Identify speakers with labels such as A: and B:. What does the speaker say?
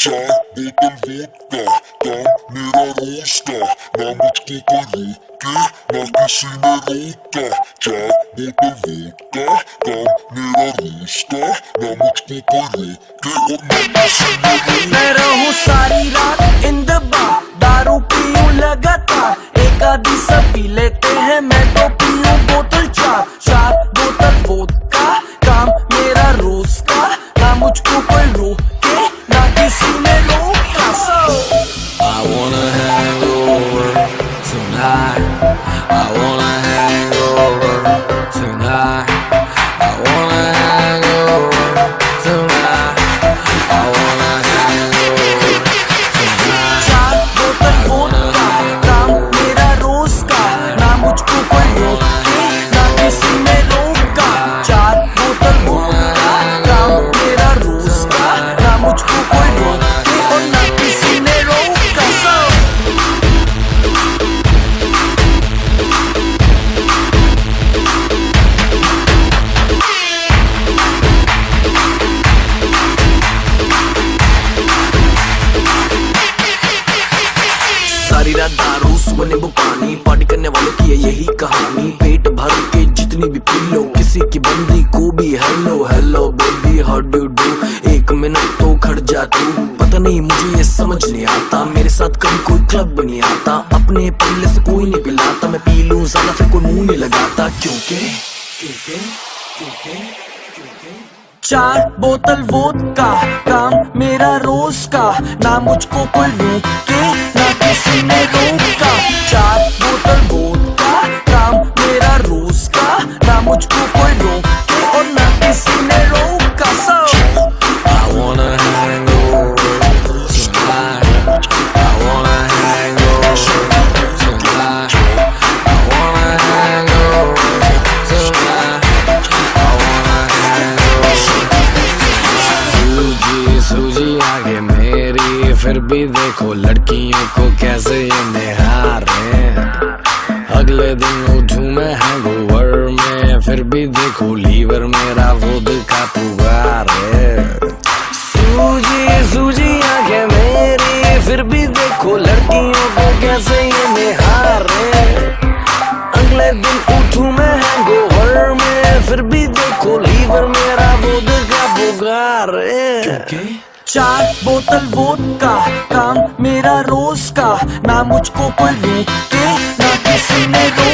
A: चार बोतल वोडका, काम मेरा रोज का, ना मुझको कोई रोके ना किसी ने रोका। चार बोतल वोडका, काम मेरा रोज का, ना मुझको कोई रोके और ना किसी ने रोका।
B: मैं रहूं सारी रात इन द बार, दारू पीऊं लगातार, एक आधी सब पी लेते हैं, मैं तो पीऊं बोतल चार। चार बोतल वोडका, काम मेरा रोज का, ना मुझको कोई रोके ना किसी ने रोका।
C: I wanna hang over tonight. I wanna hang over tonight. I wanna hang over tonight. I wanna hang over tonight.
B: चार बोतल वोडका, काम मेरा रोज का, ना मुझको कोई रोके ना किसी ने रोका। चार बोतल वोडका, काम मेरा रोज का, ना मुझको कोई रोके और ना किसी ने रोका। सारी रात दारू सुबह नींबू पानी, पार्टी करने वालों की है यही कहानी। पेट भर के जितनी भी पी लो, किसी की बंदी को भी hello hello baby how do do. एक मिनट तो खड़ जा तू, पता नहीं मुझे ये समझ नहीं आता, मेरे साथ कभी कोई क्लब नहीं आता, अपने पल्ले से कोई नहीं पिलाता, मैं पी लूं ज्यादा फिर कोई मुंह नहीं लगाता, क्योंकि चार बोतल वोडका, काम मेरा रोज का, ना मुझको कोई रोके ना किसी ने रोका। चार बोतल वोडका, काम मेरा रोज का, ना मुझको कोई रोके और ना किसी ने रोका।
C: I wanna hang over tonight. I wanna hang over tonight. I wanna hang over tonight. I wanna hang over. सूजी सूजी आगे मेरी, फिर भी देखो लड़कियों को कैसे ये निहारे। अगले दिन उठूं मैं हैंगओवर में, फिर भी देखो लीवर मेरा वोडका पुकार है। सूजी सूजी आंखें मेरी, फिर भी देखो लड़कियों को कैसे ये निहारे। अगले दिन उठूं मैं हैंगओवर में, फिर भी देखो लीवर मेरा वोडका पुकार है।
B: चार बोतल वोडका, काम मेरा रोज का, ना मुझको कोई रोके ना किसी ने रोका।